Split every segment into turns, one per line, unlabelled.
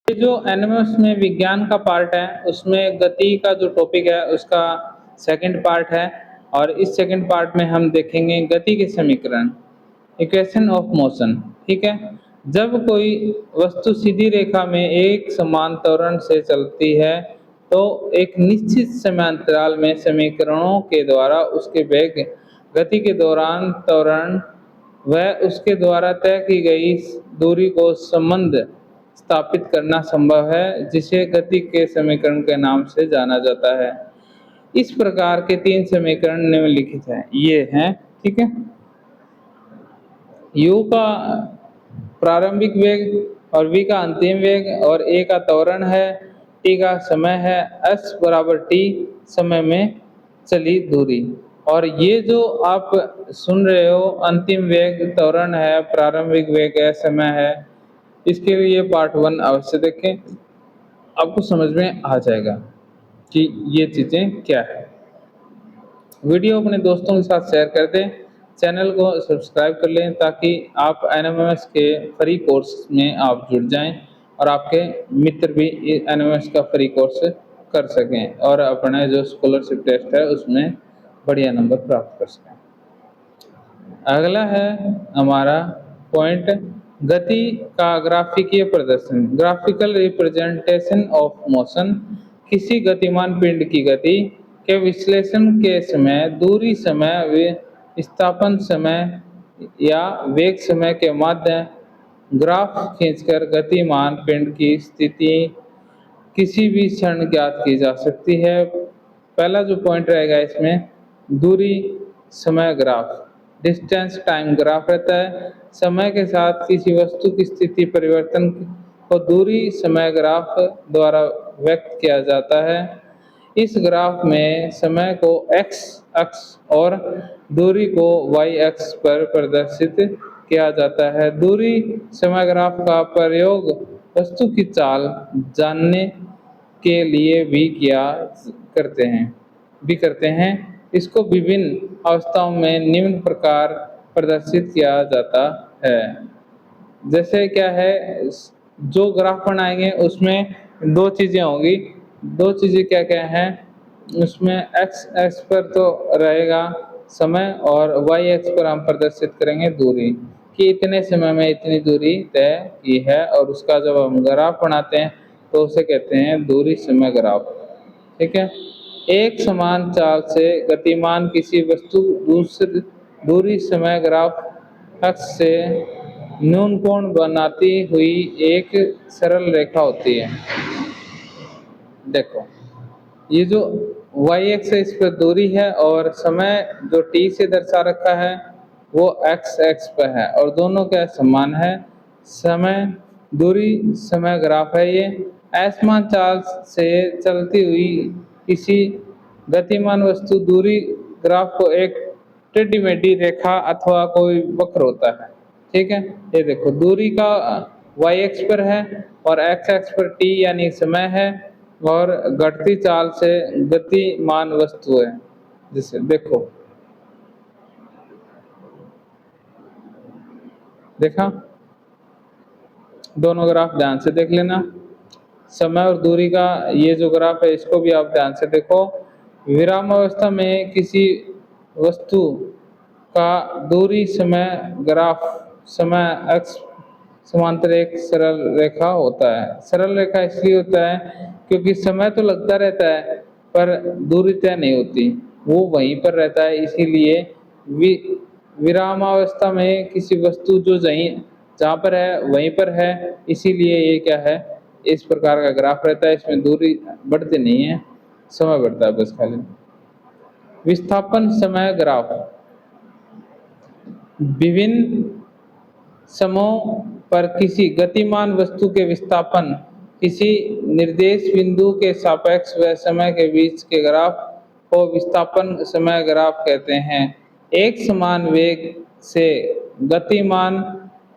ये जो एनिमल्स में विज्ञान का पार्ट है, उसमें गति का जो टॉपिक है उसका सेकंड पार्ट है। और इस सेकंड पार्ट में हम देखेंगे गति के समीकरण, इक्वेशन ऑफ मोशन। ठीक है। जब कोई वस्तु सीधी रेखा में एक समान त्वरण से चलती है तो एक निश्चित समयांतराल में समीकरणों के द्वारा उसके वेग, गति के दौरान त्वरण व उसके द्वारा तय की गई दूरी को संबंध स्थापित करना संभव है, जिसे गति के समीकरण के नाम से जाना जाता है। इस प्रकार के तीन समीकरण निम्नलिखित हैं, ये हैं। ठीक है। u का प्रारंभिक वेग और v का अंतिम वेग और a का त्वरण है, t का समय है, s बराबर t समय में चली दूरी। और ये जो आप सुन रहे हो, अंतिम वेग, त्वरण है, प्रारंभिक वेग है, समय है, इसके लिए पार्ट 1 अवश्य देखें, आपको समझ में आ जाएगा कि ये चीजें क्या है। वीडियो अपने दोस्तों के साथ शेयर कर दें, चैनल को सब्सक्राइब कर लें ताकि आप एनएमएस के फ्री कोर्स में आप जुड़ जाएं और आपके मित्र भी एनएमएस का फ्री कोर्स कर सकें और अपने जो स्कॉलरशिप टेस्ट है उसमें बढ़िया नंबर प्राप्त कर सकें। अगला है हमारा पॉइंट, गति का ग्राफिकीय प्रदर्शन, ग्राफिकल रिप्रेजेंटेशन ऑफ मोशन। किसी गतिमान पिंड की गति के विश्लेषण के समय दूरी समय, विस्थापन समय या वेग समय के माध्य ग्राफ खींचकर गतिमान पिंड की स्थिति किसी भी क्षण ज्ञात की जा सकती है। पहला जो पॉइंट रहेगा इसमें दूरी समय ग्राफ, डिस्टेंस टाइम ग्राफ रहता है। समय के साथ किसी वस्तु की स्थिति परिवर्तन को दूरी समय ग्राफ द्वारा व्यक्त किया जाता है। इस ग्राफ में समय को x अक्ष और दूरी को y अक्ष पर प्रदर्शित किया जाता है। दूरी समय ग्राफ का प्रयोग वस्तु की चाल जानने के लिए भी करते हैं। इसको विभिन्न अवस्थाओं में निम्न प्रकार प्रदर्शित किया जाता है। जैसे क्या है, जो ग्राफ बनाएंगे उसमें दो चीजें होंगी। दो चीजें क्या क्या हैं उसमें, एक्स एक्स पर तो रहेगा समय और वाई एक्स पर हम प्रदर्शित करेंगे दूरी, कि इतने समय में इतनी दूरी तय की है। और उसका जब हम ग्राफ बनाते हैं तो उसे कहते हैं दूरी समय ग्राफ। ठीक है। एक समान चाल से गतिमान किसी वस्तु दूसरी दूरी समय ग्राफ अक्ष से न्यून कोण बनाती हुई एक सरल रेखा होती है। देखो, ये जो y एक्स इस पर दूरी है और समय जो t से दर्शा रखा है वो x एक्स पर है और दोनों क्या समान है। समय दूरी समय ग्राफ है। ये असमान चाल से चलती हुई किसी गतिमान वस्तु दूरी ग्राफ को एक टेढ़ी मेढ़ी रेखा अथवा कोई वक्र होता है। ठीक है। ये देखो, दूरी का y एक्स पर है और x एक्स पर t यानी समय है और घटती चाल से गतिमान वस्तु है। जैसे देखो, देखा, दोनों ग्राफ ध्यान से देख लेना। समय और दूरी का ये जो ग्राफ है इसको भी आप ध्यान से देखो। विराम अवस्था में किसी वस्तु का दूरी समय ग्राफ समय अक्ष समांतर एक सरल रेखा होता है। सरल रेखा इसलिए होता है क्योंकि समय तो लगता रहता है पर दूरी तय नहीं होती, वो वहीं पर रहता है। इसीलिए विरामावस्था में किसी वस्तु जो जहाँ पर है वहीं पर है, इसीलिए ये क्या है, इस प्रकार का ग्राफ रहता है। इसमें दूरी बढ़ती नहीं है, समय बढ़ता है बस खाली। विस्थापन समय ग्राफ, विभिन्न समयों पर किसी गतिमान वस्तु के विस्थापन किसी निर्देश बिंदु के सापेक्ष व समय के बीच के ग्राफ को विस्थापन समय ग्राफ कहते हैं। एक समान वेग से गतिमान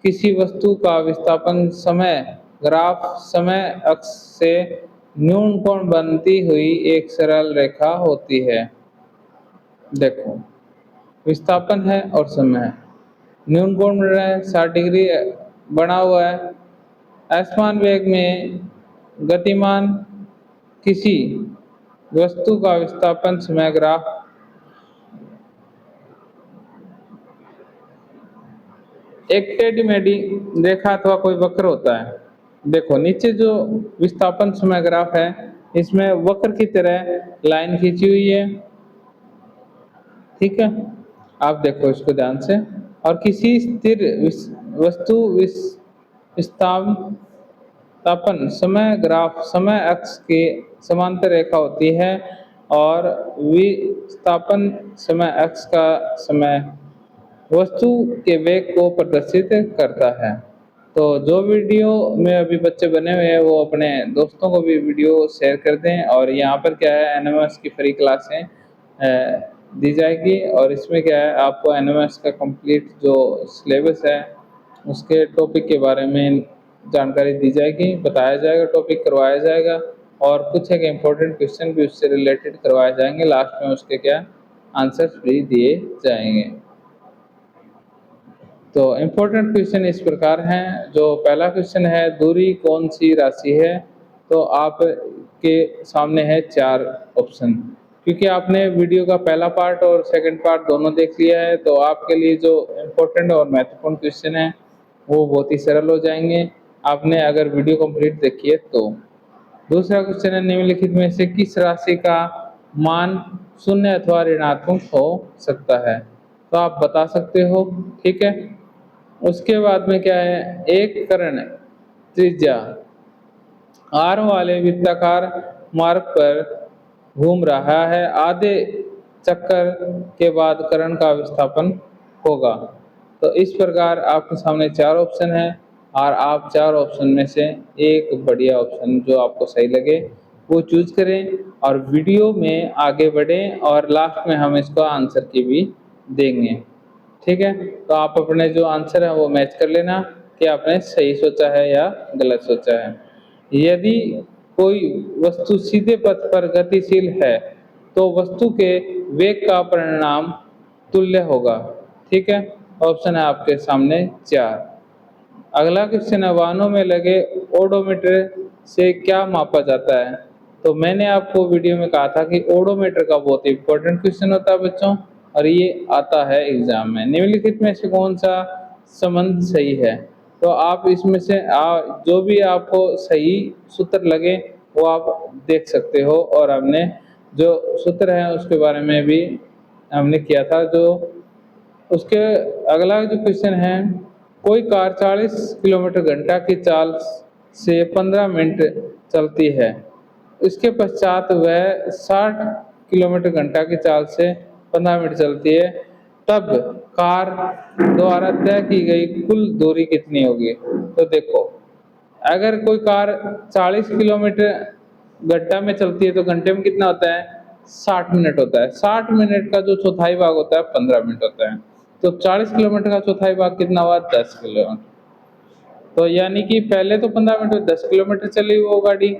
किसी वस्तु का विस्थापन समय ग्राफ समय अक्ष से न्यून कोण बनती हुई एक सरल रेखा होती है। देखो, विस्थापन है और समय है, न्यून कोण बन रहा है 60 डिग्री बना हुआ है। असमान वेग में गतिमान किसी वस्तु का विस्थापन समय ग्राफ एक टेढ़ी मेढ़ी रेखा अथवा कोई वक्र होता है। देखो नीचे जो विस्थापन समय ग्राफ है इसमें वक्र की तरह लाइन खींची हुई है, ठीक है। आप देखो इसको ध्यान से। और किसी स्थिर वस्तु विस्थापन समय ग्राफ समय अक्ष के समांतर रेखा होती है और विस्थापन समय अक्ष का समय वस्तु के वेग को प्रदर्शित करता है। तो जो वीडियो में अभी बच्चे बने हुए हैं वो अपने दोस्तों को भी वीडियो शेयर कर दें। और यहाँ पर क्या है एनएमएस की फ्री क्लासें दी जाएगी और इसमें क्या है आपको एनएमएस का कंप्लीट जो सिलेबस है उसके टॉपिक के बारे में जानकारी दी जाएगी, बताया जाएगा, टॉपिक करवाया जाएगा और कुछ एक इम्पोर्टेंट क्वेश्चन भी उससे रिलेटेड करवाए जाएंगे। लास्ट में उसके क्या आंसर्स भी दिए जाएंगे। तो इम्पोर्टेंट क्वेश्चन इस प्रकार हैं। जो पहला क्वेश्चन है दूरी कौन सी राशि है, तो आपके सामने है 4 ऑप्शन। क्योंकि आपने वीडियो का पहला पार्ट और सेकंड पार्ट दोनों देख लिया है तो आपके लिए जो इम्पोर्टेंट और महत्वपूर्ण क्वेश्चन है वो बहुत ही सरल हो जाएंगे आपने अगर वीडियो कंप्लीट देखी है तो। दूसरा क्वेश्चन है निम्नलिखित में से किस राशि का मान शून्य अथवा ऋणात्मक हो सकता है, तो आप बता सकते हो, ठीक है। उसके बाद में क्या है एक कर्ण त्रिज्या आर वाले वृत्ताकार मार्ग पर घूम रहा है, आधे चक्कर के बाद कर्ण का विस्थापन होगा। तो इस प्रकार आपके सामने 4 ऑप्शन है और आप 4 ऑप्शन में से एक बढ़िया ऑप्शन जो आपको सही लगे वो चूज करें और वीडियो में आगे बढ़ें और लास्ट में हम इसका आंसर की भी देंगे, ठीक है। तो आप अपने जो आंसर है वो मैच कर लेना कि आपने सही सोचा है या गलत सोचा है। यदि कोई वस्तु सीधे पथ पर गतिशील है तो वस्तु के वेग का परिणाम तुल्य होगा, ठीक है। ऑप्शन है आपके सामने 4। अगला क्वेश्चन है वाहनों में लगे ओडोमीटर से क्या मापा जाता है, तो मैंने आपको वीडियो में कहा था कि ओडोमीटर का बहुत इंपॉर्टेंट क्वेश्चन होता है बच्चों और ये आता है एग्जाम में। निम्नलिखित में से कौन सा संबंध सही है, तो आप इसमें से जो भी आपको सही सूत्र लगे वो आप देख सकते हो और हमने जो सूत्र है उसके बारे में भी हमने किया था। जो उसके अगला जो क्वेश्चन है कोई कार 40 किलोमीटर घंटा की चाल से 15 मिनट चलती है, इसके पश्चात वह 60 किलोमीटर घंटा की चाल से 15 मिनट चलती है, तब कार द्वारा तय की गई कुल दूरी कितनी होगी। तो देखो अगर कोई कार 40 किलोमीटर घंटा में चलती है तो घंटे में कितना होता है 60 मिनट होता है। 60 मिनट का जो चौथाई भाग होता है 15 मिनट होता है, तो 40 किलोमीटर का चौथाई भाग कितना हुआ 10 किलोमीटर। तो यानी कि पहले तो 15 मिनट में 10 किलोमीटर चली वो गाड़ी,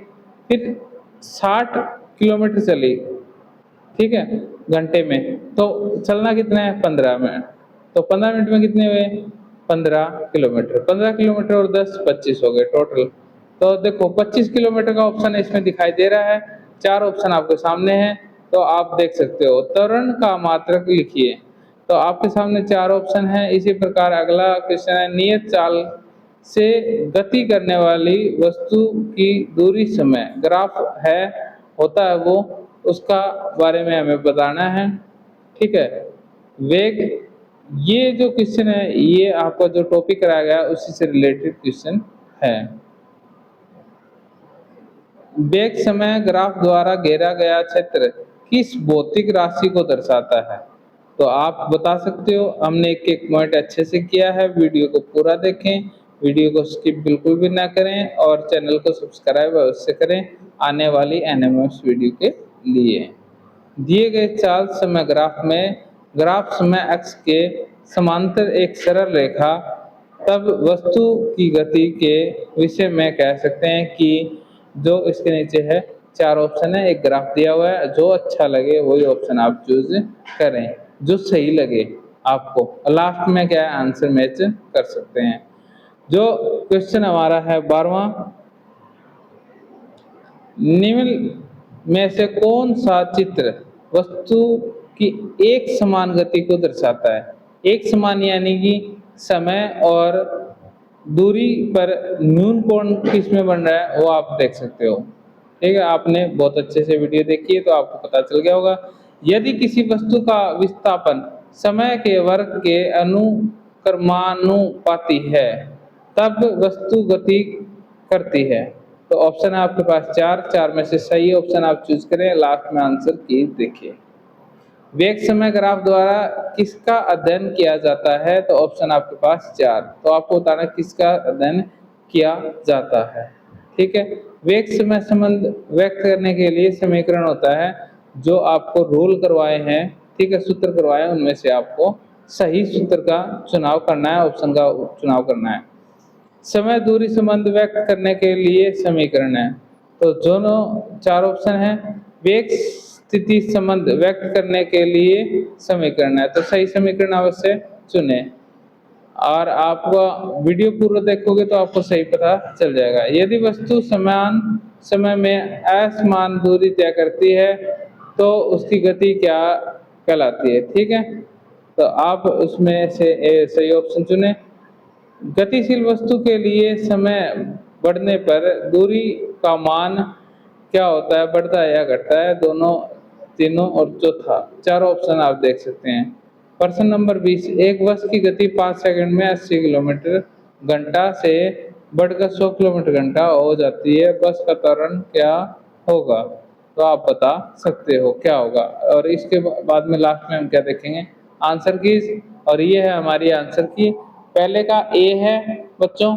फिर 60 किलोमीटर चली, ठीक है, घंटे में। तो चलना कितना है 15 मिनट, तो 15 मिनट में कितने हुए 15 किलोमीटर। 15 किलोमीटर और 10 25 हो गए टोटल। तो देखो 25 किलोमीटर का ऑप्शन इसमें दिखाई दे रहा है। 4 ऑप्शन आपके सामने हैं तो आप देख सकते हो। त्वरण का मात्रक लिखिए, तो आपके सामने 4 ऑप्शन हैं। इसी प्रकार अगला क्वेश्चन है नियत चाल से गति करने वाली वस्तु की दूरी समय ग्राफ है होता है वो उसका बारे में हमें बताना है, ठीक है। वेग ये जो क्वेश्चन है ये आपको जो टॉपिक कराया गया उसी से रिलेटेड क्वेश्चन है। वेग समय ग्राफ द्वारा घेरा गया क्षेत्र किस भौतिक राशि को दर्शाता है, तो आप बता सकते हो। हमने एक एक पॉइंट अच्छे से किया है, वीडियो को पूरा देखें, वीडियो को स्किप बिल्कुल भी ना करें और चैनल को सब्सक्राइब अवश्य करें आने वाली एनएमएस वीडियो के लिए। दिए गए चाल समय ग्राफ में ग्राफ समय अक्ष के समांतर एक सरल रेखा, तब वस्तु की गति के विषय में कह सकते हैं कि जो इसके नीचे है 4 ऑप्शन है, एक ग्राफ दिया हुआ है, जो अच्छा लगे वही ऑप्शन आप चूज करें, जो सही लगे आपको। लास्ट में क्या है आंसर मैच कर सकते हैं। जो क्वेश्चन हमारा है 12वां, निम्न में से कौन सा चित्र वस्तु की एक समान गति को दर्शाता है? एक समान यानी कि समय और दूरी पर न्यून कोण किसमें बन रहा है वो आप देख सकते हो। ठीक है, आपने बहुत अच्छे से वीडियो देखी है तो आपको पता चल गया होगा। यदि किसी वस्तु का विस्थापन समय के वर्ग के अनुक्रमानुपाती है तब वस्तु गति करती है। तो ऑप्शन है आपके पास चार में से सही ऑप्शन आप चूज करें। लास्ट में आंसर की देखिए। वेग समय ग्राफ द्वारा किसका अध्ययन किया जाता है? तो ऑप्शन आपके पास चार। तो आपको बताना किसका अध्ययन किया जाता है। ठीक है, वेग समय संबंध व्यक्त करने के लिए समीकरण होता है जो आपको रोल करवाए हैं, ठीक है, सूत्र करवाए हैं, उनमें से आपको सही सूत्र का चुनाव करना है, ऑप्शन का चुनाव करना है। समय दूरी संबंध व्यक्त करने के लिए समीकरण है। तो दोनों चार ऑप्शन है। वेग स्थिति संबंध व्यक्त करने के लिए समीकरण है, तो सही समीकरण अवश्य चुने। और आप वीडियो पूरा देखोगे तो आपको सही पता चल जाएगा। यदि वस्तु समान समय में असमान दूरी तय करती है तो उसकी गति क्या कहलाती है? ठीक है, तो आप उसमें से सही ऑप्शन चुने। गतिशील वस्तु के लिए समय बढ़ने पर दूरी का मान क्या होता है? बढ़ता है या घटता है? दोनों, तीनों और चौथा, चारों ऑप्शन आप देख सकते हैं। प्रश्न नंबर 20, एक बस की गति 5 सेकंड में 80 किलोमीटर घंटा से बढ़कर 100 किलोमीटर घंटा हो जाती है, बस का त्वरण क्या होगा? तो आप बता सकते हो क्या होगा। और इसके बाद में लास्ट में हम क्या देखेंगे? Answer keys. और ये है हमारी आंसर की। पहले का ए है बच्चों,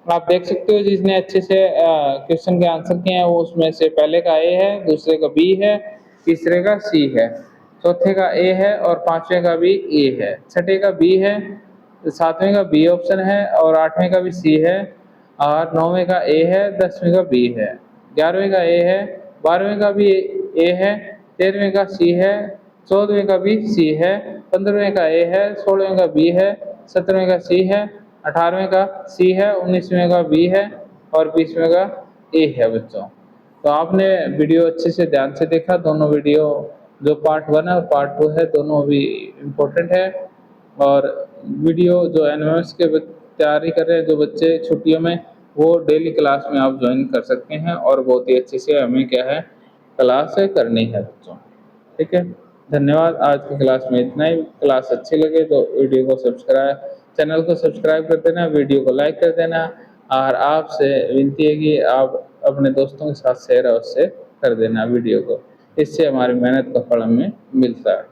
आप देख सकते हो जिसने अच्छे से क्वेश्चन के आंसर किए हैं वो उसमें से पहले का ए है, दूसरे का बी है, तीसरे का सी है, चौथे का ए है और पांचवें का भी ए है, छठे का बी है, सातवें का बी ऑप्शन है और आठवें का भी सी है और नौवें का ए है, 10वें का बी है, 11वें का ए है, 12वें का भी ए है, 13वें का सी है, 14वें का भी सी है, 15वें का ए है, 16वें का बी है, 17वें का सी है, 18वें का सी है, 19वें का बी है और 20वें का ए है बच्चों। तो आपने वीडियो अच्छे से ध्यान से देखा। दोनों वीडियो जो पार्ट 1 है और पार्ट 2 है दोनों भी इम्पोर्टेंट है। और वीडियो जो एनएमएस के तैयारी कर रहे हैं जो बच्चे छुट्टियों में, वो डेली क्लास में आप ज्वाइन कर सकते हैं और बहुत ही अच्छे से हमें क्या है क्लास करनी है बच्चों। ठीक है, धन्यवाद। आज की क्लास में इतना ही। क्लास अच्छी लगे तो वीडियो को चैनल को सब्सक्राइब कर देना, वीडियो को लाइक कर देना और आपसे विनती है कि आप अपने दोस्तों के साथ शेयर अवश्य कर देना वीडियो को। इससे हमारी मेहनत का फल हमें मिलता है।